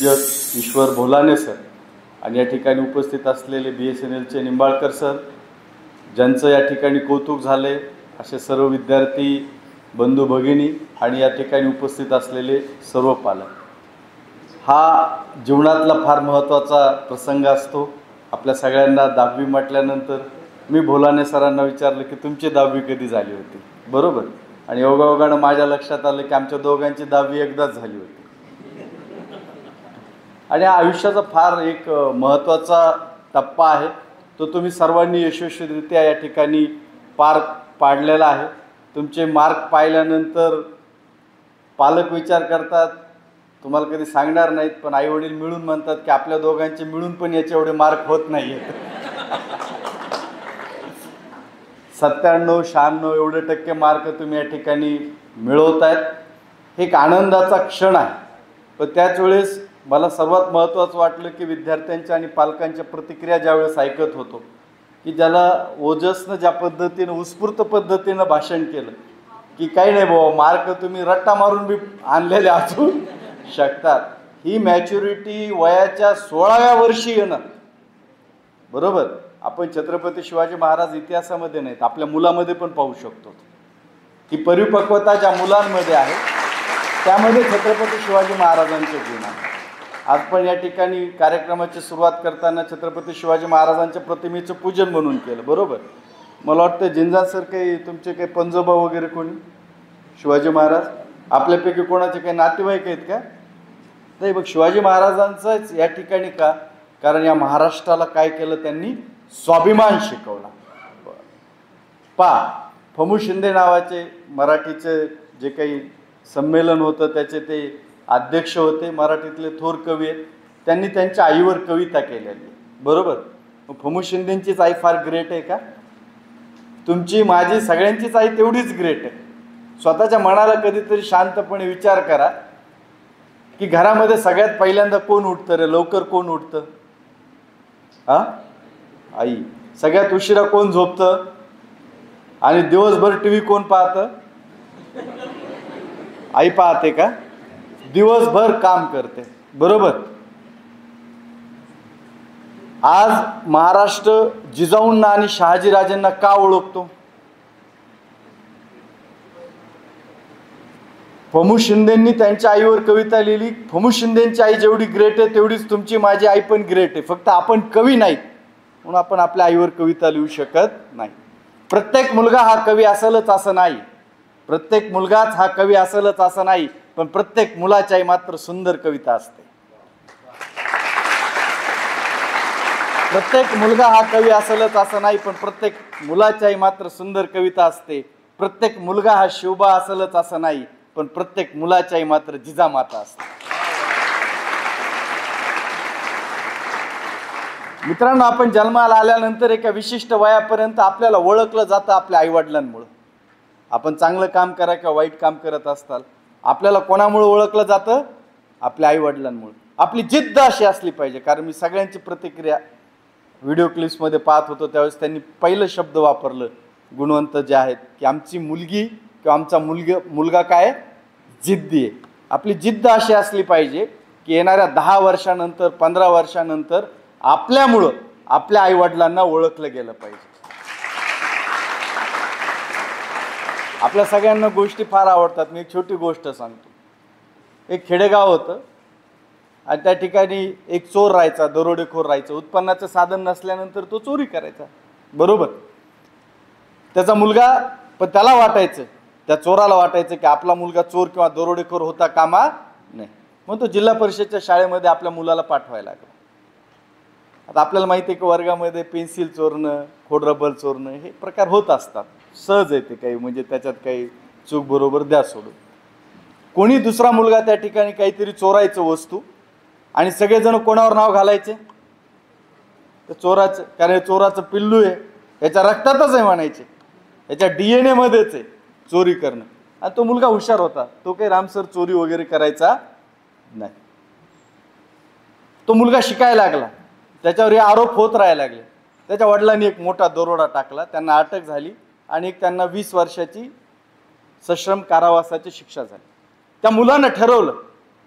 यश ईश्वर भोलाने sir आणि या ठिकाणी उपस्थित असलेले BSNLचे निंबाळकर सर, ज्यांचं या ठिकाणी कौतुक झाले, असे सर्व विद्यार्थी बंधू भगिनी आणि या ठिकाणी उपस्थित असलेले सर्व पालक. हा जीवनातला फार महत्त्वाचा प्रसंग असतो. आपल्या सगळ्यांना 10वी म्हटल्यानंतर मी भोलाने सरांना विचारलं की तुमची 10वी कधी झाली होती, बरोबर. आणि योगायोगानं माझ्या लक्षात आलं की आमच्या दोघांची 10वी एकदाच झाली होती. आणि आयुष्याचा फार एक महत्त्वाचा टप्पा आहे, तो तुम्ही सर्वांनी यशस्वीरित्या या ठिकाणी पार पाडलेला आहे. तुमचे मार्क पाहिल्यानंतर पालक विचार करतात, तुम्हाला कधी सांगणार नाहीत, पण आईवडील मिळून म्हणतात की आपल्या दोघांचे मिळून पण याचे एवढे मार्क होत नाही आहेत. 97-96 एवढे टक्के मार्क तुम्ही या ठिकाणी मिळवत आहेत. हे एक आनंदाचा क्षण आहे. पण त्याच वेळेस मला सर्वात महत्त्वाचं वाटलं की विद्यार्थ्यांच्या आणि पालकांच्या प्रतिक्रिया ज्यावेळेस ऐकत होतो की ज्याला ओजसनं ज्या पद्धतीनं उत्स्फूर्त पद्धतीनं भाषण केलं की काही नाही बाबा, मार्क तुम्ही रट्टा मारून बी आणलेले असू शकतात. ही मॅच्युरिटी वयाच्या 16व्या वर्षी येणं, बरोबर. आपण छत्रपती शिवाजी महाराज इतिहासामध्ये नाहीत, आपल्या मुलामध्ये पण पाहू शकतो. ही परिपक्वता ज्या मुलांमध्ये आहे त्यामध्ये छत्रपती शिवाजी महाराजांचे गुण आहे. आज पण या ठिकाणी कार्यक्रमाची सुरुवात करताना छत्रपती शिवाजी महाराजांच्या प्रतिमेचं पूजन म्हणून केलं, बरोबर. मला वाटतं जिंजा सर काही तुमचे काही पंजोबा वगैरे कोणी शिवाजी महाराज आपल्यापैकी कोणाचे काही नातेवाईक आहेत का? नाही. मग शिवाजी महाराजांचंच या ठिकाणी का? कारण या महाराष्ट्राला काय केलं त्यांनी? स्वाभिमान शिकवला. फमू शिंदे नावाचे मराठीचे जे काही संमेलन होतं त्याचे ते अध्यक्ष होते, मराठीतले थोर कवी आहेत. त्यांनी त्यांच्या आईवर कविता केलेली, बरोबर. मग फमू शिंदेंचीच आई फार ग्रेट आहे का? तुमची माझी सगळ्यांचीच आई तेवढीच ग्रेट आहे. स्वतःच्या मनाला कधीतरी शांतपणे विचार करा की घरामध्ये सगळ्यात पहिल्यांदा कोण उठतं रे? लवकर कोण उठतं? आई. सगळ्यात उशिरा कोण झोपतं? आणि दिवसभर TV कोण पाहतं? आई पाहते का? दिवसभर काम करते, बरोबर. आज महाराष्ट्र जिजाऊंना आणि शहाजीराजेंना का ओळखतो? फमू शिंदेंनी त्यांच्या आईवर कविता लिहिली. फमू शिंदेंची आई जेवढी ग्रेट आहे तेवढीच तुमची माझी आई पण ग्रेट आहे. फक्त आपण कवी नाहीत म्हणून आपण आपल्या आईवर कविता लिहू शकत नाही. प्रत्येक मुलगा हा कवी असेलच असं नाही, प्रत्येक मुलगाच हा कवी असेलच असं नाही, पण प्रत्येक मुलाची आई मात्र सुंदर कविता असते. प्रत्येक मुलगा हा कवी असेलच असं नाही, पण प्रत्येक मुलाची आई मात्र सुंदर कविता असते. प्रत्येक मुलगा हा शिवबा असेलच असं नाही, पण प्रत्येक मुलाची आई मात्र जिजामाता असते. मित्रांनो, आपण जन्माला आल्यानंतर एका विशिष्ट वयापर्यंत आपल्याला ओळखलं जातं आपल्या आईवडिलांमुळे. आपण चांगलं काम करा किंवा वाईट काम करत असताल, आपल्याला कोणामुळे ओळखलं जातं? आपल्या आईवडिलांमुळे. आपली जिद्द अशी असली पाहिजे. कारण मी सगळ्यांची प्रतिक्रिया व्हिडिओ क्लिप्समध्ये पाहत होतो त्यावेळेस त्यांनी पहिलं शब्द वापरलं गुणवंत जे आहेत की आमची मुलगी किंवा आमचा मुलगा काय? जिद्दी आहे. आपली जिद्द अशी असली पाहिजे की येणाऱ्या 10 वर्षानंतर 15 वर्षानंतर आपल्यामुळं आपल्या आईवडिलांना ओळखलं गेलं पाहिजे. आपल्या सगळ्यांना गोष्टी फार आवडतात. मी एक छोटी गोष्ट सांगतो. एक खेडेगाव होतं आणि त्या ठिकाणी एक चोर राहायचा, दरोडेखोर राहायचा. उत्पन्नाचं साधन नसल्यानंतर तो चोरी करायचा, बरोबर. त्याचा मुलगा, पण त्याला वाटायचं, त्या चोराला वाटायचं की आपला मुलगा चोर किंवा दरोडेखोर होता कामा नाही, म्हणून तो जिल्हा परिषदच्या शाळेमध्ये आपल्या मुलाला पाठवायला लागला. आता आपल्याला माहिती आहे की वर्गामध्ये पेन्सिल चोरणं, खोडरबर चोरणं हे प्रकार होत असतात. सहज येते काही, म्हणजे त्याच्यात काही चूक बरोबर द्या सोडून. कोणी दुसरा मुलगा त्या ठिकाणी काहीतरी चोरायचं वस्तू आणि सगळेजण कोणावर नाव घालायचे? तर चोराचं. कारण चोराचं पिल्लू आहे, याच्या रक्तातच आहे म्हणायचे, याच्या DNA मध्येच आहे चोरी करणं. आणि तो मुलगा हुशार होता, तो काही रामसर चोरी वगैरे करायचा नाही. तो मुलगा शिकायला लागला, त्याच्यावर हे आरोप होत राहायला लागले. त्याच्या वडिलांनी एक मोठा दरोडा टाकला, त्यांना अटक झाली आणि एक त्यांना 20 वर्षाची सश्रम कारावासाची शिक्षा झाली. त्या मुलानं ठरवलं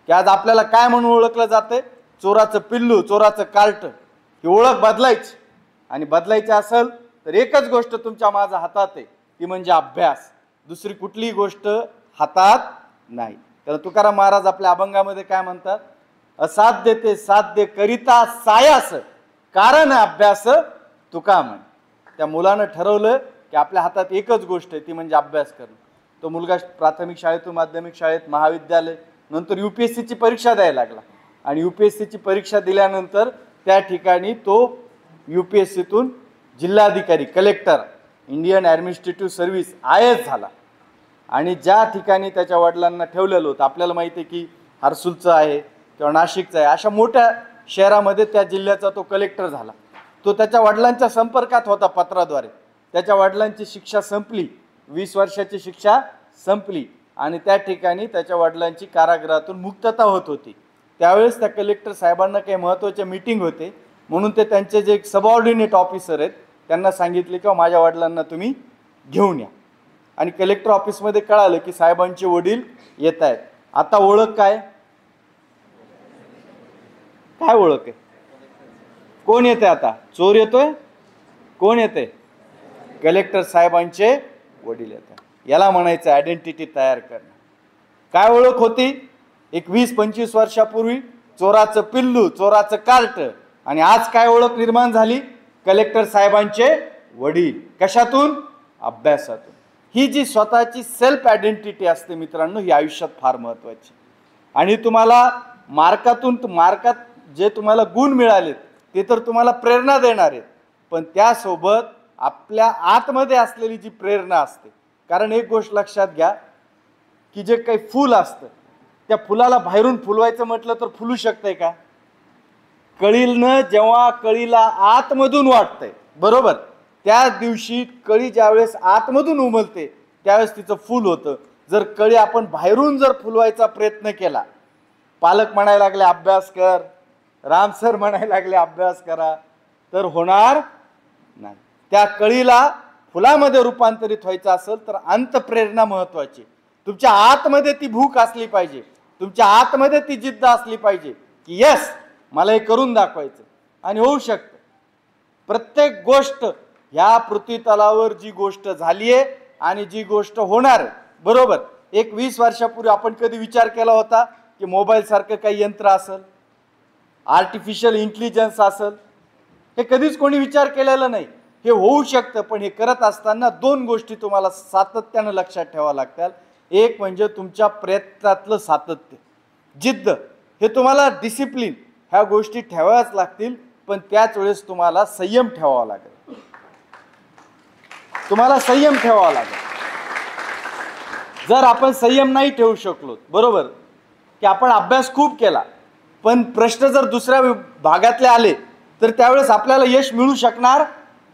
की आज आपल्याला काय म्हणून ओळखलं जातंय? चोराचं पिल्लू, चोराचं कार्ट. ही ओळख बदलायची, आणि बदलायची असेल तर एकच गोष्ट तुमच्या माझ्या हातात आहे, ती म्हणजे अभ्यास. दुसरी कुठलीही गोष्ट हातात नाही. तर तुकाराम महाराज आपल्या अभंगामध्ये काय म्हणतात? असाध्य ते साध्य करिता सायास, कारण अभ्यास तुका म्हण. त्या मुलानं ठरवलं की आपल्या हातात एकच गोष्ट आहे, ती म्हणजे अभ्यास करणं. तो मुलगा प्राथमिक शाळेतून माध्यमिक शाळेत, महाविद्यालय, नंतर UPSCची परीक्षा द्यायला लागला. आणि UPSCची परीक्षा दिल्यानंतर त्या ठिकाणी तो UPSCतून जिल्हाधिकारी, collector, Indian administrative service IAS झाला. आणि ज्या ठिकाणी त्याच्या वडिलांना ठेवलेलं होतं, आपल्याला माहिती आहे की हर्सुलचं आहे किंवा नाशिकचं आहे, अशा मोठ्या शहरामध्ये त्या जिल्ह्याचा तो कलेक्टर झाला. तो त्याच्या वडिलांच्या संपर्कात होता पत्राद्वारे. त्याच्या वडिलांची शिक्षा संपली, 20 वर्षाची शिक्षा संपली, आणि त्या ठिकाणी त्याच्या वडिलांची कारागृहातून मुक्तता होत होती. त्यावेळेस त्या कलेक्टर साहेबांना काही महत्त्वाचे मीटिंग होते, म्हणून ते त्यांचे जे सबऑर्डिनेट ऑफिसर आहेत त्यांना सांगितले की माझ्या वडिलांना तुम्ही घेऊन या. आणि कलेक्टर ऑफिसमध्ये कळालं की साहेबांचे वडील येत आहेत. आता ओळख काय? काय ओळख आहे? कोण येते आता? चोर येतोय? कोण येते? कलेक्टर साहेबांचे वडील येतात. याला म्हणायचं आयडेंटिटी तयार करणं. काय ओळख होती? एक 20-25 वर्षापूर्वी चोराचं पिल्लू, चोराचं कार्ट. आणि आज काय ओळख निर्माण झाली? कलेक्टर साहेबांचे वडील. कशातून? अभ्यासातून. ही जी स्वतःची सेल्फ आयडेंटिटी असते मित्रांनो, ही आयुष्यात फार महत्त्वाची. आणि तुम्हाला मार्कात जे तुम्हाला गुण मिळालेत ते तर तुम्हाला प्रेरणा देणार आहेत, पण त्यासोबत आपल्या आतमध्ये असलेली जी प्रेरणा असते. कारण एक गोष्ट लक्षात घ्या की जे काही फूल असतं, त्या फुलाला बाहेरून फुलवायचं म्हटलं तर फुलू शकतंय का? कळीनं जेव्हा कळीला आतमधून वाटतंय, बरोबर, त्या दिवशी कळी ज्यावेळेस आतमधून उमलते त्यावेळेस तिचं फूल होतं. जर कळी आपण बाहेरून जर फुलवायचा प्रयत्न केला, पालक म्हणायला लागले अभ्यास कर, राम सर म्हणायला लागले अभ्यास करा, तर होणार नाही. त्या कळीला फुलामध्ये रूपांतरित व्हायचं असेल तर अंतप्रेरणा महत्त्वाची. तुमच्या आतमध्ये ती भूक असली पाहिजे, तुमच्या आतमध्ये ती जिद्द असली पाहिजे की यस, मला हे करून दाखवायचं. आणि होऊ शकतं. प्रत्येक गोष्ट ह्या पृथ्वीतलावर जी गोष्ट झाली आहे आणि जी गोष्ट होणार आहे, बरोबर, एक 20 वर्षापूर्वी आपण कधी विचार केला होता की मोबाईल सारखं काही यंत्र असेल, आर्टिफिशियल इंटेलिजन्स असेल? हे कधीच कोणी विचार केलेला नाही. हे होऊ शकतं, पण हे करत असताना 2 गोष्टी तुम्हाला सातत्यानं लक्षात ठेवाव्या लागतात. एक म्हणजे तुमच्या प्रयत्नातलं सातत्य, जिद्द. हे तुम्हाला डिसिप्लिन, ह्या गोष्टी ठेवाव्याच लागतील, पण त्याच वेळेस तुम्हाला संयम ठेवावा लागेल. तुम्हाला संयम ठेवावा लागेल. जर आपण संयम नाही ठेवू शकलो, बरोबर, की आपण अभ्यास खूप केला पण प्रश्न जर दुसऱ्या भागातले आले तर त्यावेळेस आपल्याला यश मिळू शकणार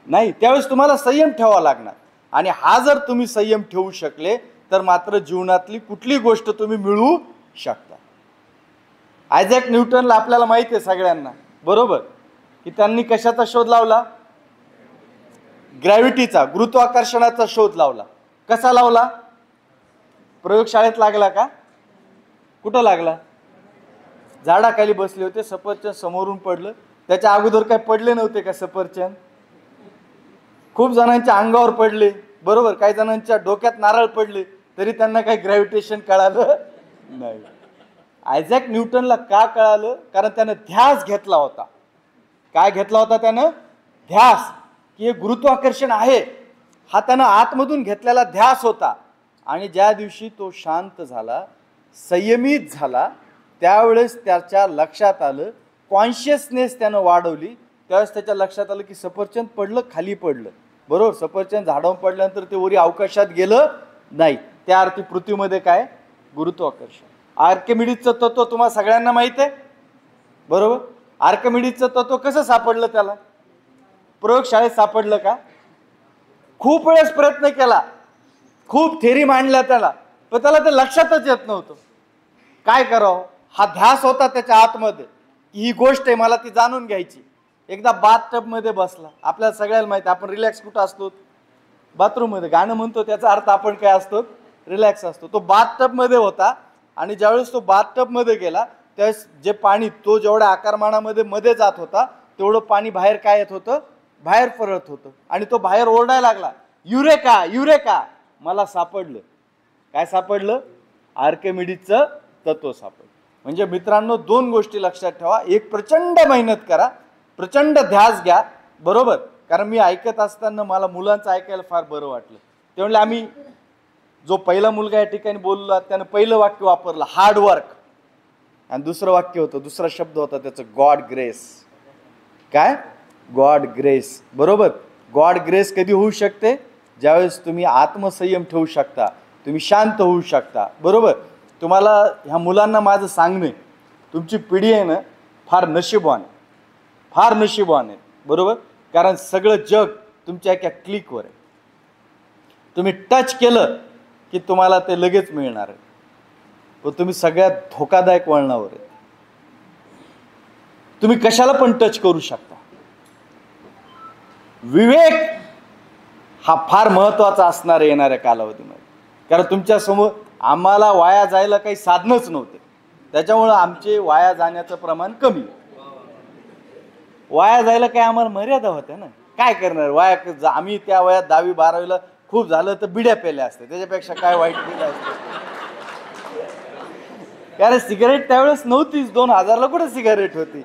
नाही. त्यावेळेस तुम्हाला संयम ठेवावा लागणार. आणि हा जर तुम्ही संयम ठेवू शकले तर मात्र जीवनातली कुठली गोष्ट तुम्ही मिळवू शकता. आयझॅक न्यूटनला आपल्याला माहिती आहे सगळ्यांना, बरोबर, की त्यांनी कशाचा शोध लावला? ग्रॅव्हिटीचा, गुरुत्वाकर्षणाचा शोध लावला. कसा लावला? प्रयोगशाळेत लागला का? कुठं लागला? झाडाखाली बसले होते, सफरचंद समोरून पडलं. त्याच्या अगोदर काय पडले नव्हते का सफरचंद? खूप जणांच्या अंगावर पडले, बरोबर, काही जणांच्या डोक्यात नारळ पडले, तरी त्यांना काही ग्रॅव्हिटेशन कळालं नाही. आयझॅक न्यूटनला का कळालं? कारण त्यानं ध्यास घेतला होता. काय घेतला होता त्यानं? ध्यास, की हे गुरुत्वाकर्षण आहे, हा त्यानं आतमधून घेतलेला ध्यास होता. आणि ज्या दिवशी तो शांत झाला, संयमित झाला, त्यावेळेस त्याच्या लक्षात आलं, कॉन्शियसनेस त्यानं वाढवली, त्यावेळेस त्याच्या लक्षात आलं की सफरचंद पडलं, खाली पडलं, बरोबर, सफरचंद झाडावर पडल्यानंतर ते वरी अवकाशात गेलं नाही. त्या अर्थी पृथ्वीमध्ये काय? गुरुत्वाकर्षण. आर्किमिडीजचं तत्व तुम्हाला सगळ्यांना माहित आहे, बरोबर. आर्किमिडीजचं तत्व कसं सापडलं त्याला? प्रयोगशाळेत सापडलं का? खूप वेळेस प्रयत्न केला, खूप थेरी मांडल्या त्याला, पण त्याला ते लक्षातच येत नव्हतं. काय करावं? हा ध्यास होता त्याच्या आतमध्ये की ही गोष्ट आहे, मला ती जाणून घ्यायची. एकदा बाथटबमध्ये बसला. आपल्याला सगळ्याला माहिती, आपण रिलॅक्स कुठं असतो? बाथरूममध्ये. गाणं म्हणतो त्याचा अर्थ आपण काय असतो? रिलॅक्स असतो. तो बाथटबमध्ये होता आणि ज्यावेळेस तो बाथटबमध्ये गेला त्यावेळेस जे पाणी तो जेवढ्या आकारमानामध्ये मध्ये जात होता तेवढं पाणी बाहेर काय येत होतं, बाहेर परत होतं. आणि तो बाहेर ओरडायला लागला, युरेका युरेका, मला सापडलं. काय सापडलं? आर्किमिडीजचं तत्व सापडलं. म्हणजे मित्रांनो, दोन गोष्टी लक्षात ठेवा. एक, प्रचंड मेहनत करा, प्रचंड ध्यास घ्या, बरोबर. कारण मी ऐकत असताना मला मुलांचं ऐकायला फार बरं वाटलं. ते म्हणले आम्ही, जो पहिला मुलगा या ठिकाणी बोलला त्यानं पहिलं वाक्य वापरलं हार्डवर्क, आणि दुसरं वाक्य होतं, दुसरा शब्द होता त्याचं गॉड ग्रेस. काय? गॉड ग्रेस, बरोबर. गॉड ग्रेस कधी होऊ शकते? ज्यावेळेस तुम्ही आत्मसंयम ठेवू शकता, तुम्ही शांत होऊ शकता, बरोबर. तुम्हाला ह्या मुलांना माझं सांगणे, तुमची पिढी आहे ना फार नशीबवान, फार नशीबवान आहे, बरोबर. कारण सगळं जग तुमच्या एका क्लिकवर आहे. तुम्ही टच केलं की तुम्हाला ते लगेच मिळणार आहे. पण तुम्ही सगळ्यात धोकादायक वळणावर आहे. तुम्ही कशाला पण टच करू शकता. विवेक हा फार महत्वाचा असणार आहे येणाऱ्या कालावधीमध्ये. कारण तुमच्या समोर आम्हाला वाया जायला काही साधनच नव्हते, त्याच्यामुळं आमचे वाया जाण्याचं प्रमाण कमी. वाया जायला काही आम्हाला मर्यादा होत्या ना. काय करणार वाया, आम्ही त्या वयात 10वी 12वीला खूप झालं तर बिड्या पेल्या असते, त्याच्यापेक्षा काय वाईट केलं असतं. कारण सिगारेट त्यावेळेस नव्हतीच, 2000ला कुठे सिगारेट होती,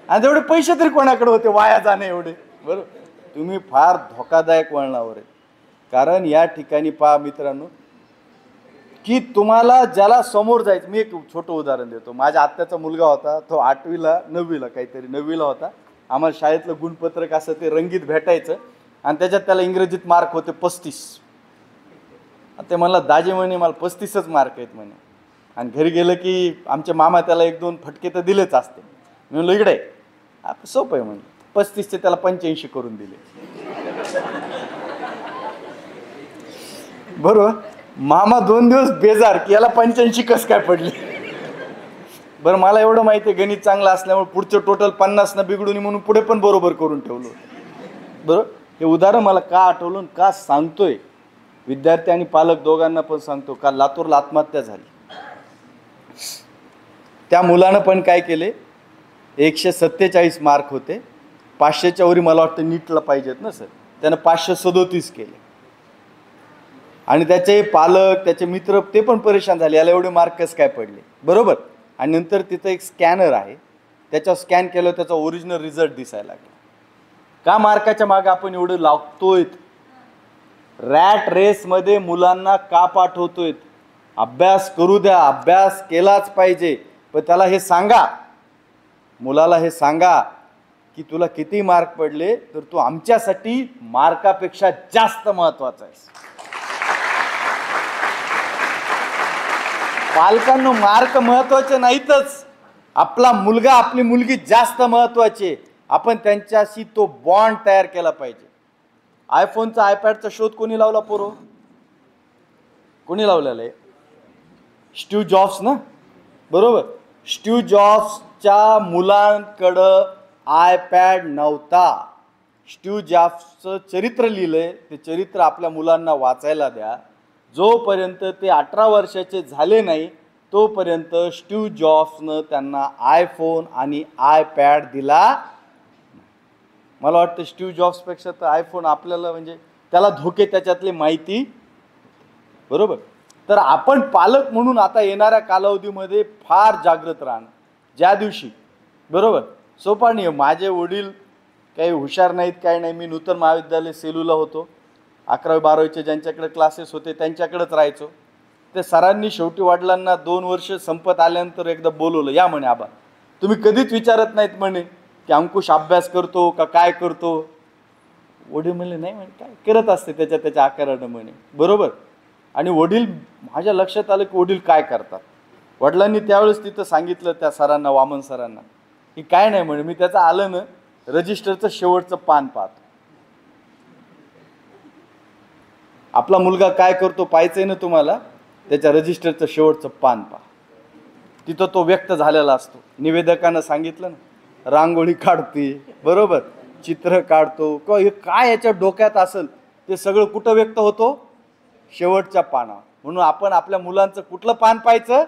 आणि तेवढे पैसे तरी कोणाकडे होते वाया जाणे एवढे, बरोबर. तुम्ही फार धोकादायक वळणावर आहे. कारण या ठिकाणी पहा मित्रांनो, की तुम्हाला ज्याला समोर जायचं, मी एक छोटं उदाहरण देतो. माझ्या आत्याचा मुलगा होता, तो 8वीला 9वीला काहीतरी 9वीला होता. आम्हाला शाळेतलं गुणपत्रक असं ते रंगीत भेटायचं, आणि त्याच्यात त्याला इंग्रजीत मार्क होते 35. ते मला दाजी म्हणे मला 35च मार्क आहेत म्हणे. आणि घरी गेलं की आमचे मामा त्याला 1-2 फटके तर दिलेच असते. मी म्हणलो इकडे सोपं आहे म्हणजे, 35चे त्याला 85 करून दिले, बरोबर. मामा 2 दिवस बेजार की याला 85 कस काय पडले. बरं, मला एवढं माहिती आहे गणित चांगलं असल्यामुळे पुढचं टोटल 50 न बिघडून म्हणून पुढे पण बरोबर करून ठेवलं, बरोबर. हे उदाहरण मला का आठवलं, का सांगतोय, विद्यार्थी आणि पालक दोघांना पण सांगतो. का लातूरला आत्महत्या झाली, त्या मुलानं पण काय केले, 147 मार्क होते, 500च्या वरी मला वाटतं नीटला पाहिजेत ना सर, त्यानं 537 केले. आणि त्याचे पालक, त्याचे मित्र ते पण परेशान झाले, याला एवढे मार्क कसं काय पडले, बरोबर. आणि नंतर तिथं एक स्कॅनर आहे, त्याच्यावर स्कॅन केलं, त्याचा ओरिजिनल रिझल्ट दिसायला लागला. का मार्काच्या मागे आपण एवढं लागतोय? रॅट रेसमध्ये मुलांना का पाठवतोय? अभ्यास करू द्या, अभ्यास केलाच पाहिजे, पण त्याला हे सांगा, मुलाला हे सांगा की तुला किती मार्क पडले तर तू आमच्यासाठी मार्कापेक्षा जास्त महत्वाचा आहेस. पालकांनो, मार्क महत्वाचे नाहीतच, आपला मुलगा आपली मुलगी जास्त महत्वाची. आपण त्यांच्याशी तो बॉन्ड तयार केला पाहिजे. आयफोनचा आयपॅडचा शोध कोणी लावला पोरो? कोणी लावलेला आहे? स्टीव्ह जॉब्स ना, बरोबर. स्टीव्ह जॉब्सच्या मुलांकडं आयपॅड नव्हता. स्टीव्ह जॉब्सचं चरित्र लिहिलंय, ते चरित्र आपल्या मुलांना वाचायला द्या. जोपर्यंत ते 18 वर्षाचे झाले नाही तोपर्यंत स्टीव्ह जॉब्सनं त्यांना आयफोन आणि आयपॅड दिला. मला वाटतं स्टीव्ह जॉब्सपेक्षा तर आयफोन आपल्याला, म्हणजे त्याला धोके त्याच्यातली माहिती, बरोबर. तर आपण पालक म्हणून आता येणाऱ्या कालावधीमध्ये फार जागृत राहणं. ज्या दिवशी, बरोबर, सोपा नाही. माझे वडील काही हुशार नाहीत, काय नाही. मी नूतन महाविद्यालय सेलूला होतो, 11वी 12वीचे ज्यांच्याकडे क्लासेस होते त्यांच्याकडेच राहायचो. ते सरांनी शेवटी वडिलांना 2 वर्ष संपत आल्यानंतर एकदा बोलवलं, या म्हणे आबा, तुम्ही कधीच विचारत नाहीत म्हणे की अंकुश अभ्यास करतो का काय करतो. वडील म्हणले नाही म्हणे, काय करत असते त्याच्या आकारानं म्हणे, बरोबर. आणि वडील, माझ्या लक्षात आलं की वडील काय करतात. वडिलांनी त्यावेळेस तिथं सांगितलं त्या सरांना, वामन सरांना, की काय नाही म्हणे, मी त्याचं आलं ना रजिस्टरचं शेवटचं पान पाहतो. आपला मुलगा काय करतो पाहायचंय ना तुम्हाला, त्याच्या रजिस्टरचं शेवटचं पान पहा, तिथं तो व्यक्त झालेला असतो. निवेदकानं सांगितलं ना, रांगोळी काढते, बरोबर, चित्र काढतो, किंवा हे काय याच्या डोक्यात असेल ते सगळं कुठं व्यक्त होतो? शेवटच्या पानावर. म्हणून आपण आपल्या मुलांचं कुठलं पान पाहायचं?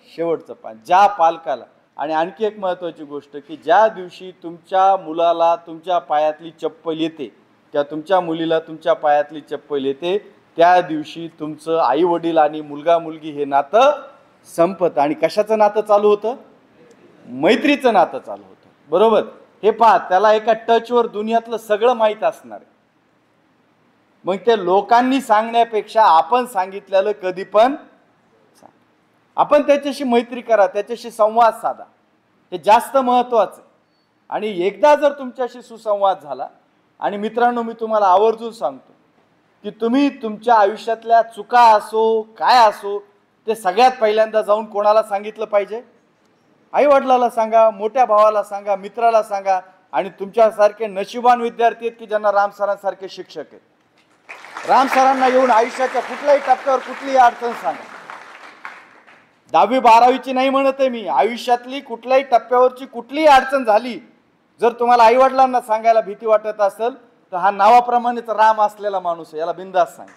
शेवटचं पान. ज्या पालकाला, आणि आणखी एक महत्त्वाची गोष्ट की ज्या दिवशी तुमच्या मुलाला तुमच्या पायातली चप्पल येते, त्या तुमच्या मुलीला तुमच्या पायातली चप्पल येते, त्या दिवशी तुमचं आई वडील आणि मुलगा मुलगी हे नातं संपतं. आणि कशाचं नातं चालू होतं? मैत्रीचं नातं चालू होतं. बरोबर. हे पहा, त्याला एका टचवर दुनियातलं सगळं माहीत असणार आहे. मग ते लोकांनी सांगण्यापेक्षा आपण सांगितलेलं कधी पण सांग. आपण त्याच्याशी मैत्री करा, त्याच्याशी संवाद साधा, हे जास्त महत्त्वाचं आहे. आणि एकदा जर तुमच्याशी सुसंवाद झाला, आणि मित्रांनो मी तुम्हाला आवर्जून सांगतो की तुम्ही तुमच्या आयुष्यातल्या चुका असो काय असो ते सगळ्यात पहिल्यांदा जाऊन कोणाला सांगितलं पाहिजे? आई वडिलाला सांगा, मोठ्या भावाला सांगा, मित्राला सांगा. आणि तुमच्यासारखे नशिबान विद्यार्थी आहेत की ज्यांना राम सरांसारखे शिक्षक आहेत. राम सरांना येऊन आयुष्याच्या कुठल्याही टप्प्यावर कुठलीही अडचण सांगा. 10वी 12वीची नाही म्हणत आहे मी, आयुष्यातली कुठल्याही टप्प्यावरची कुठलीही अडचण झाली, जर तुम्हाला आई वडिलांना सांगायला भीती वाटत असेल तर हा नावाप्रमाणेच राम असलेला माणूस आहे, याला बिंदास सांग.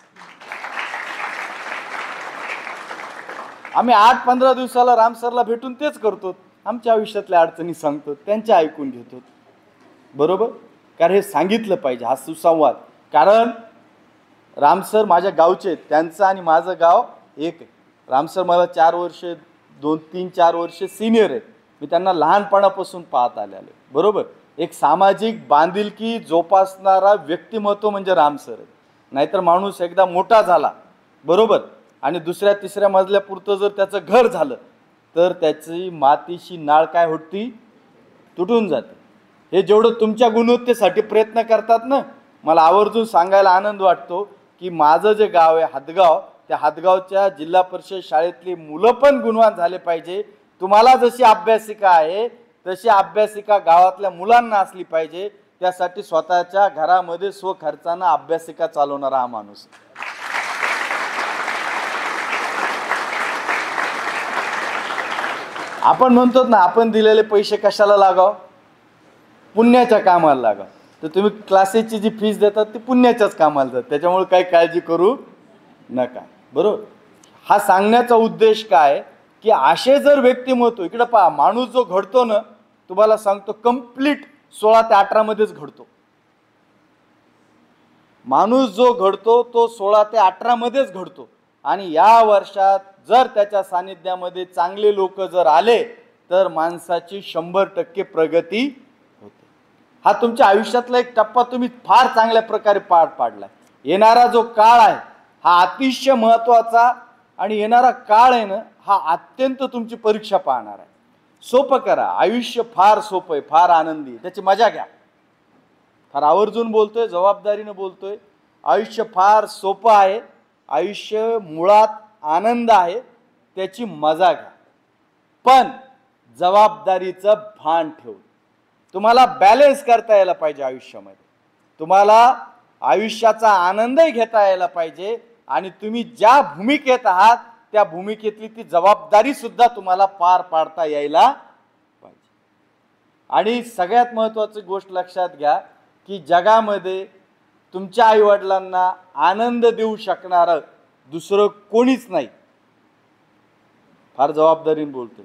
आम्ही 8-15 दिवसाला राम सरला भेटून तेच करतो, आमच्या आयुष्यातल्या अडचणी सांगतो, त्यांच्या ऐकून घेतो. बरोबर. कारण हे सांगितलं पाहिजे, हा सुसंवाद. कारण रामसर माझ्या गावचे, त्यांचं आणि माझं गाव एक आहे. रामसर मला 4 वर्ष 2-3-4 वर्ष सिनियर आहेत. मी त्यांना लहानपणापासून पाहत आलेलो आहे. बरोबर. एक सामाजिक बांधिलकी जोपासणारा व्यक्तिमत्व म्हणजे रामसर आहे. नाहीतर माणूस एकदा मोठा झाला, बरोबर, आणि दुसऱ्या तिसऱ्या मजल्यापुरतं जर त्याचं घर झालं तर त्याची मातीशी नाळ काय होती? तुटून जाते. हे जेवढं तुमच्या गुणवत्तेसाठी प्रयत्न करतात ना, मला आवर्जून सांगायला आनंद वाटतो की माझं जे गाव आहे हातगाव, त्या हातगावच्या जिल्हा परिषद शाळेतली मुलं पण गुणवान झाले पाहिजे. तुम्हाला जशी अभ्यासिका आहे तशी अभ्यासिका गावातल्या मुलांना असली पाहिजे. त्यासाठी स्वतःच्या घरामध्ये स्वखर्चानं अभ्यासिका चालवणारा हा माणूस. आपण म्हणतो ना, आपण दिलेले पैसे कशाला लागाव? पुण्याच्या कामाला लागाव. तर तुम्ही क्लासेसची जी फीस देतात ती पुण्याच्याच कामाला जातात, त्याच्यामुळे काही काळजी करू नका. बरोबर. हा सांगण्याचा उद्देश काय की असे जर व्यक्तिमत्व, इकडे पहा, माणूस जो घडतो ना, तुम्हाला सांगतो कंप्लीट 16 ते 18 मध्येच घडतो. माणूस जो घडतो तो 16 ते 18 मध्येच घडतो. आणि या वर्षात जर त्याच्या सानिध्यामध्ये चांगले लोक जर आले तर माणसाची 100% प्रगती होते. हा तुमच्या आयुष्यातला एक टप्पा तुम्ही फार चांगल्या प्रकारे पार पाडलाय. येणारा जो काळ आहे हा अतिशय महत्त्वाचा, आणि येणारा काळ आहे ना, हा अत्यंत तुमची परीक्षा पाहणार आहे. सोपं करा. आयुष्य फार सोपं आहे, फार आनंदी आहे, त्याची मजा घ्या. फार आवर्जून बोलतोय, जबाबदारीनं बोलतोय. आयुष्य फार सोपं आहे, आयुष्य मुळात आनंद आहे, त्याची मजा घ्या. पण जबाबदारीचं भान ठेवून तुम्हाला बॅलन्स करता यायला पाहिजे आयुष्यामध्ये. तुम्हाला आयुष्याचा आनंदही घेता यायला पाहिजे, आणि तुम्ही ज्या भूमिकेत आहात त्या भूमिकेतली ती जबाबदारी सुद्धा तुम्हाला पार पाडता यायला पाहिजे. आणि सगळ्यात महत्त्वाची गोष्ट लक्षात घ्या की जगामध्ये तुमच्या आईवडिलांना आनंद देऊ शकणारं दुसरं कोणीच नाही. फार जबाबदारीने बोलतोय.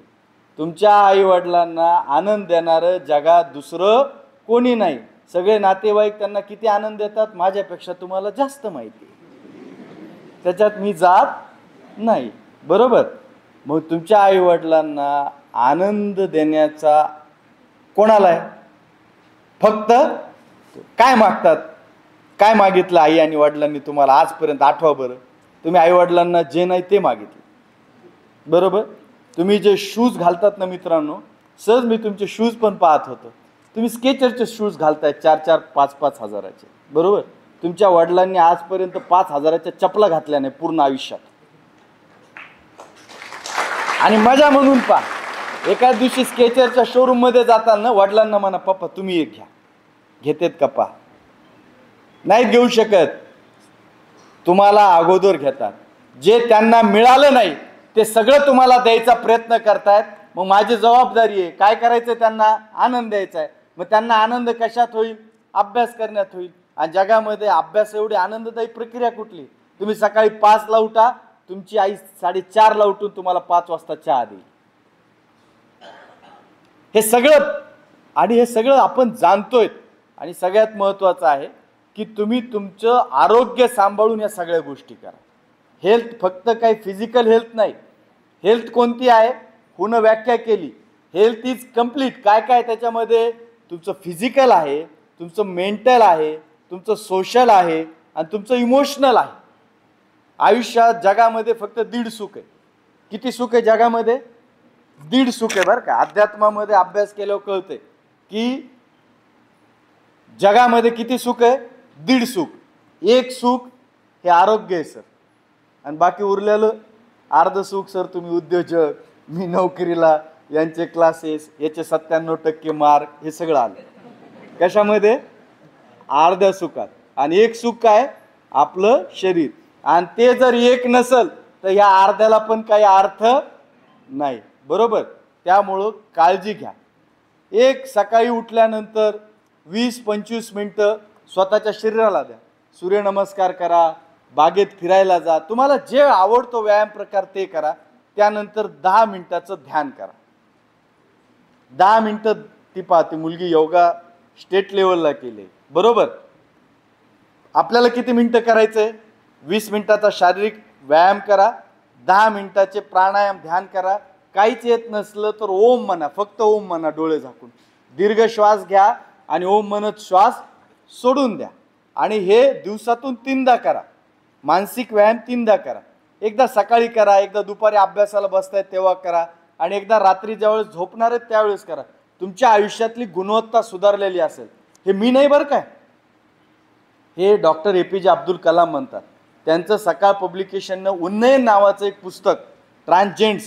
तुमच्या आईवडिलांना आनंद देणारं जगात दुसरं कोणी नाही. सगळे नातेवाईक त्यांना किती आनंद देतात माझ्यापेक्षा तुम्हाला जास्त माहिती आहे, त्याच्यात मी जात नाही. बरोबर. मग तुमच्या आईवडिलांना आनंद देण्याचा कोणाला आहे? फक्त काय मागतात? काय मागितलं आई आणि वडिलांनी तुम्हाला आजपर्यंत? आठवा बरं. तुम्ही आईवडिलांना जे नाही ते मागितले. बरोबर. तुम्ही जे शूज घालतात ना मित्रांनो, सहज मी तुमचे शूज पण पाहत होतो. तुम्ही स्केचरचे शूज घालताय 4-4, 5-5 हजाराचे. बरोबर. तुमच्या वडिलांनी आजपर्यंत 5 हजाराच्या चपला घातल्या नाही पूर्ण आयुष्यात. आणि मजा म्हणून पहा, एका दिवशी स्केचरच्या शोरूम मध्ये जाताना वडिलांना म्हणा, पप्पा तुम्ही एक घ्या. घेतेत का? पहा, नाहीत घेऊ शकत. तुम्हाला अगोदर घेतात. जे त्यांना मिळालं नाही ते सगळं तुम्हाला द्यायचा प्रयत्न करतायत. मग माझी जबाबदारी आहे, काय करायचं? त्यांना आनंद द्यायचा आहे. मग त्यांना आनंद कशात होईल? अभ्यास करण्यात होईल. आणि जगामध्ये अभ्यास एवढी आनंददायी प्रक्रिया कुठली? तुम्ही सकाळी 5 ला उठा, तुमची आई 4:30 ला उठून तुम्हाला 5 वाजता चहा देईल. हे सगळं आपण जाणतोय. आणि सगळ्यात महत्त्वाचं आहे की तुम्ही तुमचं आरोग्य सांभाळून या सगळ्या गोष्टी करा. हेल्थ फक्त काही फिजिकल हेल्थ नाही. हेल्थ कोणती आहे? पुन्हा व्याख्या केली. Health is complete. काय काय त्याच्यामध्ये? तुमचं फिजिकल आहे, तुमचं मेंटल आहे, तुमचं सोशल आहे आणि तुमचं इमोशनल आहे. आयुष्यात जगामध्ये फक्त 1.5 सुख आहे. किती सुख आहे जगामध्ये? 1.5 सुख आहे बरं का. अध्यात्मामध्ये अभ्यास केल्यावर कळते की जगामध्ये किती सुख आहे? 1.5 सुख. एक सुख हे आरोग्य आहे सर, आणि बाकी उरलेलं अर्ध सुख सर तुम्ही उद्योजक, मी नोकरीला, यांचे क्लासेस, याचे 97% मार्क, हे सगळं आलं कशामध्ये? अर्ध्या सुखात. आणि एक सुख काय? आपलं शरीर. आणि ते जर एक नसल तर ह्या अर्ध्याला पण काही अर्थ नाही. बरोबर? त्यामुळं काळजी घ्या. एक सकाळी उठल्यानंतर 20-25 मिनटं स्वतःच्या शरीराला द्या. सूर्यनमस्कार करा, बागेत फिरायला जा, तुम्हाला जे आवडतो व्यायाम प्रकार ते करा. त्यानंतर 10 मिनिटाचं ध्यान करा. 10 मिनिटं ती पाहते मुलगी योगा स्टेट लेवलला केले. बरोबर? आपल्याला किती मिनिटं करायचंय? 20 मिनिटाचा शारीरिक व्यायाम करा, 10 मिनिटाचे प्राणायाम ध्यान करा. काहीच येत नसलं तर ओम म्हणा, फक्त ओम म्हणा डोळे झाकून. दीर्घ श्वास घ्या आणि ओम म्हणत श्वास सोडून द्या. आणि हे दिवसातून 3दा करा. मानसिक व्यायाम 3दा करा. एकदा सकाळी करा, एकदा दुपारी अभ्यासाला बसतायत तेव्हा करा, आणि एकदा रात्री ज्यावेळेस झोपणार आहेत त्यावेळेस करा. तुमच्या आयुष्यातली गुणवत्ता सुधारलेली असेल. हे मी नाही बरं काय, हे डॉक्टर APJ अब्दुल कलाम म्हणतात. त्यांचं सकाळ पब्लिकेशननं उन्नयन नावाचं एक पुस्तक, ट्रान्सजेंड्स,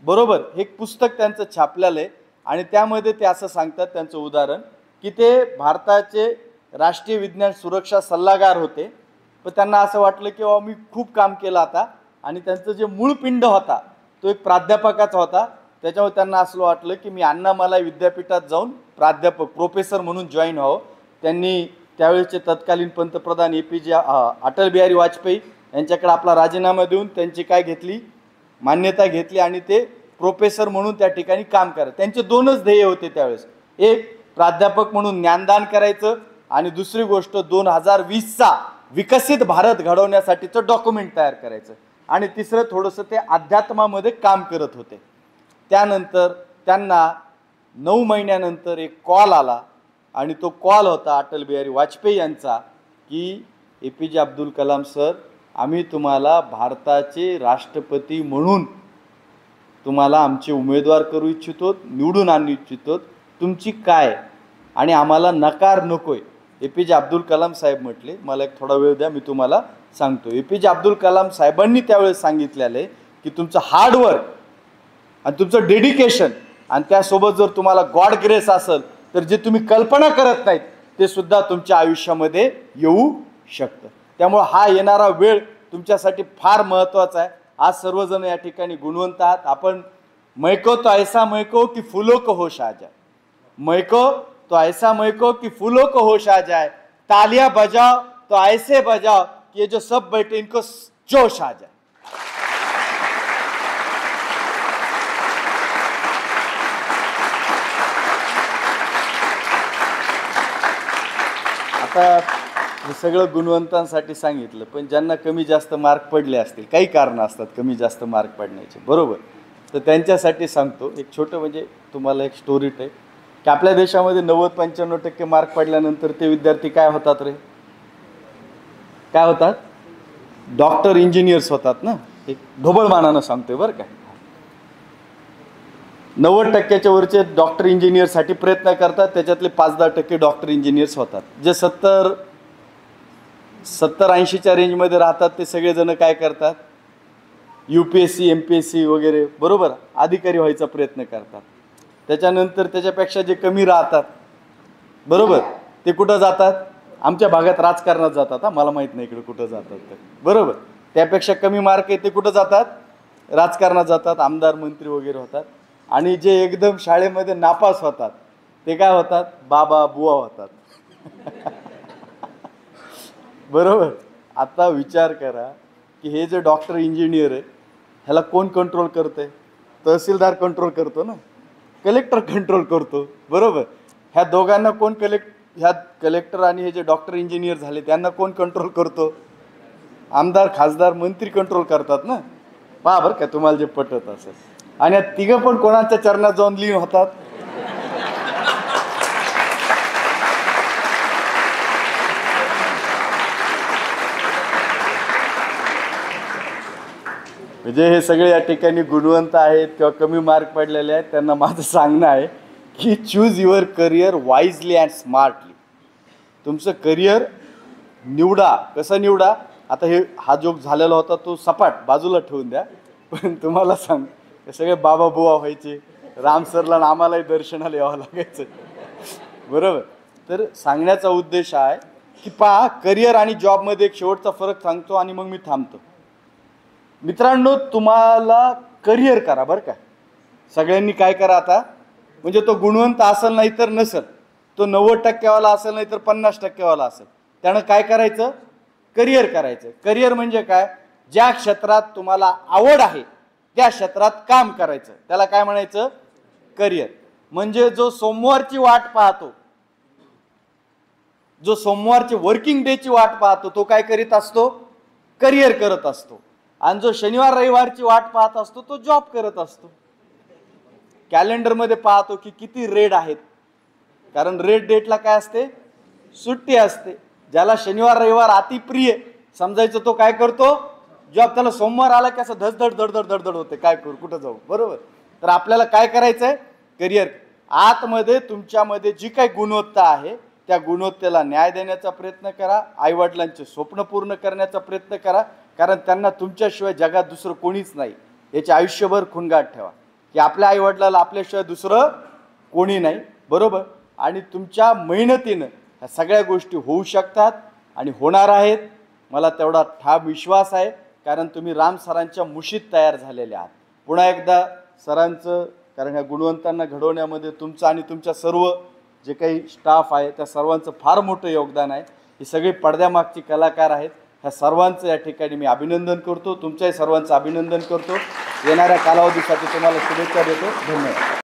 बरोबर, हे एक पुस्तक त्यांचं छापलेलं आहे. आणि त्यामध्ये ते असं सांगतात, त्यांचं उदाहरण, की ते भारताचे राष्ट्रीय विज्ञान सुरक्षा सल्लागार होते. पण त्यांना असं वाटलं की मी खूप काम केलं आता, आणि त्यांचं जे मूळ पिंड होता तो एक प्राध्यापकाचा होता. त्याच्यामुळे त्यांना असं वाटलं की मी अण्णामलाई विद्यापीठात जाऊन प्राध्यापक, प्रोफेसर म्हणून जॉईन व्हावं. त्यांनी त्यावेळेचे तत्कालीन पंतप्रधान APJ अटल बिहारी वाजपेयी यांच्याकडे आपला राजीनामा देऊन त्यांची काय घेतली? मान्यता घेतली, आणि ते प्रोफेसर म्हणून त्या ठिकाणी काम करत. त्यांचे 2च ध्येय होते त्यावेळेस. एक, प्राध्यापक म्हणून ज्ञानदान करायचं, आणि दुसरी गोष्ट 2020चा विकसित भारत घडवण्यासाठीचं डॉक्युमेंट तयार करायचं. आणि तिसरं थोडंसं ते अध्यात्मामध्ये काम करत होते. त्यानंतर त्यांना 9 महिन्यानंतर एक कॉल आला, आणि तो कॉल होता अटल बिहारी वाजपेयी यांचा, की APJ अब्दुल कलाम सर, आम्ही तुम्हाला भारताचे राष्ट्रपती म्हणून तुम्हाला आमचे उमेदवार करू इच्छितो, निवडून आणू इच्छितो, तुमची काय? आणि आम्हाला नकार नकोय. APJ अब्दुल कलाम साहेब म्हटले, मला एक थोडा वेळ द्या, मी तुम्हाला सांगतो. APJ अब्दुल कलाम साहेबांनी त्यावेळेस सांगितलेलं आहे की तुमचं हार्डवर्क आणि तुमचं डेडिकेशन, आणि त्यासोबत जर तुम्हाला गॉड ग्रेस असेल तर जे तुम्ही कल्पना करत नाहीत ते सुद्धा तुमच्या आयुष्यामध्ये येऊ शकतं. त्यामुळे हा येणारा वेळ तुमच्यासाठी फार महत्त्वाचा आहे. आज सर्वजण या ठिकाणी गुणवंत आहात. आपण मैको तो ऐसा मैको कि फूलों को होश आ जाए, मैको तो ऐसा मैको कि फूलों को होश आ जाए, तालियां बजाओ तो ऐसे बजाओ कि ये जो सब बैठे इनको जोश आ जाए. आता हे सगळं गुणवंतांसाठी सांगितलं, पण ज्यांना कमी जास्त मार्क पडले असतील, काही कारणं असतात कमी जास्त मार्क पडण्याचे, बरोबर, तर त्यांच्यासाठी सांगतो एक छोटं, म्हणजे तुम्हाला एक स्टोरी आहे की आपल्या देशामध्ये 90-95% मार्क पडल्यानंतर ते विद्यार्थी काय होतात रे? काय होतात? डॉक्टर, इंजिनियर्स होतात ना. एक ढोबळमानानं सांगतोय बरं का. 90%च्या वरचे डॉक्टर इंजिनियरसाठी प्रयत्न करतात, त्याच्यातले 5-10% डॉक्टर इंजिनियर्स होतात. जे 70-80च्या रेंजमध्ये राहतात ते सगळेजण काय करतात? UPSC, MPSC वगैरे, बरोबर, अधिकारी व्हायचा प्रयत्न करतात. त्याच्यानंतर त्याच्यापेक्षा जे कमी राहतात, बरोबर, ते कुठं जातात? आमच्या भागात राजकारणात जातात. मला माहीत नाही इकडे कुठं जातात तर, बरोबर. त्यापेक्षा कमी मार्क आहे ते कुठं जातात? राजकारणात जातात, आमदार, मंत्री वगैरे होतात. आणि जे एकदम शाळेमध्ये नापास होतात ते काय होतात? बाबा, बुवा होतात. बरोबर. आता विचार करा की हे जे डॉक्टर, इंजिनियर आहे, ह्याला कोण कंट्रोल करते? तहसीलदार कंट्रोल करतो ना. कलेक्टर कंट्रोल करतो, बरोबर. ह्या दोघांना कोण ह्या कलेक्टर आणि हे जे डॉक्टर इंजिनियर झाले त्यांना कोण कंट्रोल करतो? आमदार, खासदार, मंत्री कंट्रोल करतात ना. पहा बरं का तुम्हाला जे पटत असेल. आणि तिघं पण कोणाच्या चरणात जाऊन लीन होतात? म्हणजे हे सगळे या ठिकाणी गुणवंत आहेत किंवा कमी मार्क पडलेले आहेत, त्यांना माझं सांगणं आहे की choose your career wisely and smartly. तुमचं करिअर निवडा. कसं निवडा? आता हा जोक झालेला होता तो सपाट बाजूला ठेवून द्या, पण तुम्हाला सांग हे सगळे बाबा बुवा व्हायचे, राम सरला आणि आम्हालाही दर्शनाला यावं लागायचं, बरोबर. तर सांगण्याचा उद्देश आहे की पहा, करिअर आणि जॉबमध्ये एक शेवटचा फरक सांगतो आणि मग मी थांबतो. मित्रांनो, तुम्हाला करिअर करा बरं का. सगळ्यांनी काय करा आता, म्हणजे तो गुणवंत असेल नाही तर नसेल, तो 90% वाला असेल नाही तर 50% वाला असेल, त्यानं काय करायचं? करिअर करायचं. करिअर म्हणजे काय? ज्या क्षेत्रात तुम्हाला आवड आहे त्या क्षेत्रात काम करायचं, त्याला काय म्हणायचं? करिअर. म्हणजे जो सोमवारची वाट पाहतो, जो सोमवारची वर्किंग डेची वाट पाहतो, तो काय करीत असतो? करिअर करत असतो. आणि जो शनिवार रविवारची वाट पाहत असतो तो जॉब करत असतो. कॅलेंडरमध्ये पाहतो की किती रेड आहेत, कारण रेड डेटला काय असते? सुट्टी असते. ज्याला शनिवार रविवार अति प्रिय समजायचं तो काय करतो? जॉब. त्याला सोमवार आला की असं धडधड धडधड धडधड होते, काय करू, कुठं जाऊ, बरोबर. तर आपल्याला काय करायचंय? करिअर. आतमध्ये तुमच्यामध्ये जी काही गुणवत्ता आहे त्या गुणवत्तेला न्याय देण्याचा प्रयत्न करा. आईवडिलांचे स्वप्न पूर्ण करण्याचा प्रयत्न करा, कारण त्यांना तुमच्याशिवाय जगात दुसरं कोणीच नाही. याचे आयुष्यभर खुणगाठ ठेवा की आपल्या आईवडिलाला आपल्याशिवाय दुसरं कोणी नाही, बरोबर. आणि तुमच्या मेहनतीनं ह्या सगळ्या गोष्टी होऊ शकतात आणि होणार आहेत. मला तेवढा ठाम विश्वास आहे, कारण तुम्ही राम सरांच्या मुशीत तयार झालेले आहात. पुन्हा एकदा सरांचं, कारण ह्या गुणवंतांना घडवण्यामध्ये तुमचं आणि तुमच्या सर्व जे काही स्टाफ आहे त्या सर्वांचं फार मोठं योगदान आहे. ही सगळी पडद्यामागची कलाकार आहेत. ह्या सर्वांचं या ठिकाणी मी अभिनंदन करतो. तुमच्याही सर्वांचं अभिनंदन करतो. येणाऱ्या कालावधीसाठी तुम्हाला शुभेच्छा देतो. धन्यवाद.